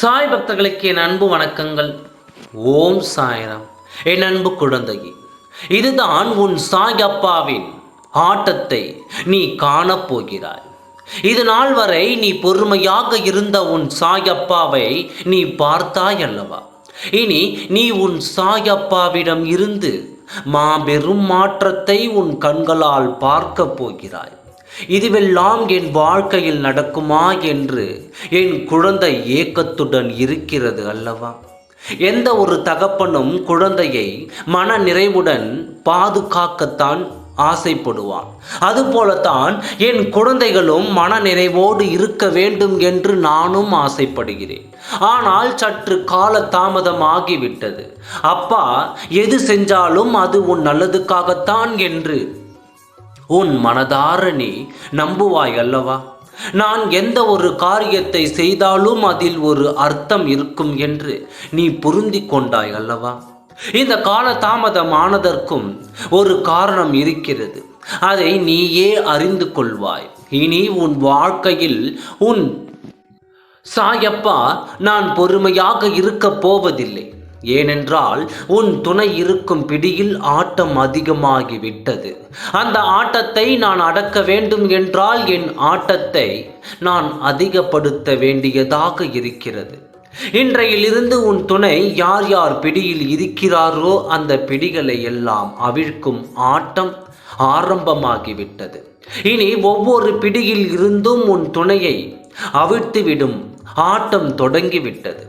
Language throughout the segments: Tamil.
சாய் பக்தர்களுக்கு என் அன்பு வணக்கங்கள். ஓம் சாய்ராம். என் அன்பு குழந்தையே, இதுதான் உன் சாய் அப்பாவின் ஆட்டத்தை நீ காணப்போகிறாய். இது நாள் வரை நீ பொறுமையாக இருந்த உன் சாய் அப்பாவை நீ பார்த்தாய் அல்லவா? இனி நீ உன் சாய் அப்பாவிடம் இருந்து மாபெரும் மாற்றத்தை உன் கண்களால் பார்க்க போகிறாய். இதுவெல்லாம் என் வாழ்க்கையில் நடக்குமா என்று என் குழந்தை ஏக்கத்துடன் இருக்கிறது அல்லவா? எந்த ஒரு தகப்பனும் குழந்தையை மன நிறைவுடன் பாதுகாக்கத்தான் ஆசைப்படுவான். அதுபோலத்தான் என் குழந்தைகளும் மன நிறைவோடு இருக்க வேண்டும் என்று நானும் ஆசைப்படுகிறேன். ஆனால் சற்று கால தாமதம் ஆகிவிட்டது. அப்பா எது செஞ்சாலும் அது உன் நல்லதுக்காகத்தான் என்று உன் மனதார நீ நம்புவாய் அல்லவா? நான் எந்த ஒரு காரியத்தை செய்தாலும் அதில் ஒரு அர்த்தம் இருக்கும் என்று நீ புரிந்து கொண்டாய் அல்லவா? இந்த கால தாமதம் ஆனதற்கும் ஒரு காரணம் இருக்கிறது. அதை நீயே அறிந்து கொள்வாய். இனி உன் வாழ்க்கையில் உன் சாயப்பா நான் பொறுமையாக இருக்கப் போவதில்லை. ஏனென்றால் உன் துணை இருக்கும் பிடியில் ஆட்டம் அதிகமாகிவிட்டது. அந்த ஆட்டத்தை நான் அடக்க வேண்டும் என்றால் என் ஆட்டத்தை நான் அதிகப்படுத்த வேண்டியதாக இருக்கிறது. இன்றையிலிருந்து உன் துணை யார் யார் பிடியில் இருக்கிறாரோ அந்த பிடிகளை எல்லாம் அவிழ்க்கும் ஆட்டம் ஆரம்பமாகிவிட்டது. இனி ஒவ்வொரு பிடியில் இருந்தும் உன் துணையை அவிழ்த்துவிடும் ஆட்டம் தொடங்கிவிட்டது.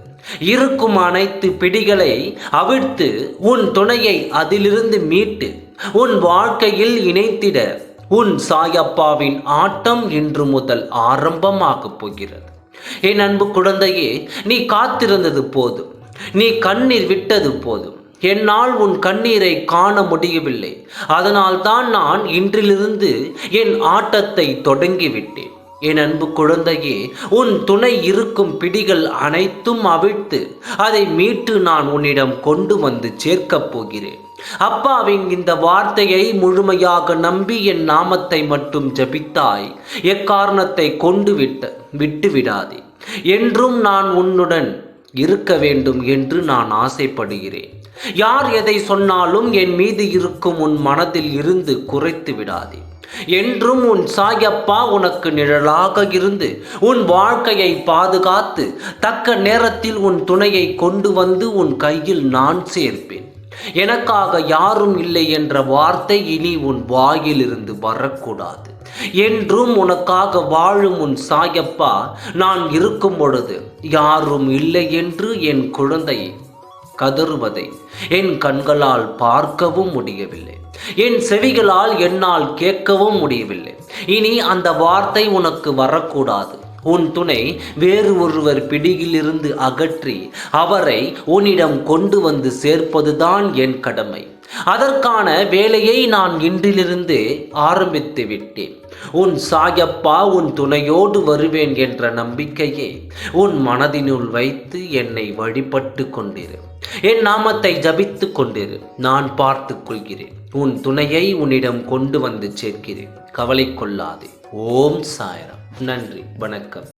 இருக்கும் அனைத்து பிடிகளை அவிழ்த்து உன் துணையை அதிலிருந்து மீட்டு உன் வாழ்க்கையில் இணைத்திட உன் சாயப்பாவின் ஆட்டம் இன்று முதல் ஆரம்பமாகப் போகிறது. என் அன்பு குழந்தையே, நீ காத்திருந்தது போதும், நீ கண்ணீர் விட்டது போதும். என்னால் உன் கண்ணீரை காண முடியவில்லை. அதனால்தான் நான் இன்றிலிருந்து என் ஆட்டத்தை தொடங்கிவிட்டேன். என் அன்பு குழந்தையே, உன் துணை இருக்கும் பிடிகள் அனைத்தும் அவிழ்த்து அதை மீட்டு நான் உன்னிடம் கொண்டு வந்து சேர்க்கப் போகிறேன். அப்பாவின் இந்த வார்த்தையை முழுமையாக நம்பி என் நாமத்தை மட்டும் ஜபித்தாய். எக்காரணத்தை கொண்டு விட்டு விடாதே. என்றும் நான் உன்னுடன் இருக்க வேண்டும் என்று நான் ஆசைப்படுகிறேன். யார் எதை சொன்னாலும் என் மீது இருக்கும் உன் மனதில் இருந்து குறைத்து விடாதே. என்றும் உன் சாயப்பா உனக்கு நிழலாக இருந்து உன் வாழ்க்கையை பாதுகாத்து தக்க நேரத்தில் உன் துணையை கொண்டு வந்து உன் கையில் நான் சேர்ப்பேன். எனக்காக யாரும் இல்லை என்ற வார்த்தை இனி உன் வாயிலிருந்து வரக்கூடாது. என்றும் உனக்காக வாழும் உன் சாயப்பா நான் இருக்கும் பொழுது யாரும் இல்லை என்று என் குழந்தை கதறுவதை என் கண்களால் பார்க்கவும் முடியவில்லை. என் செவிகளால் என்னால் கேட்கவும் முடியவில்லை. இனி அந்த வார்த்தை உனக்கு வரக்கூடாது. உன் துணை வேறு ஒருவர் பிடியிலிருந்து அகற்றி அவரை உன்னிடம் கொண்டு வந்து சேர்ப்பதுதான் என் கடமை. அதற்கான வேலையை நான் இன்றிலிருந்து ஆரம்பித்து விட்டேன். உன் சாயப்பா உன் துணையோடு வருவேன் என்ற நம்பிக்கையை உன் மனதினுள் வைத்து என்னை வழிபட்டு கொண்டிரு. என் நாமத்தை ஜபித்து கொண்டிரு. நான் பார்த்து கொள்கிறேன். உன் துணையை உன்னிடம் கொண்டு வந்து சேர்க்கிறேன். கவலை கொள்ளாதே. ஓம் சாய்ராம். நன்றி, வணக்கம்.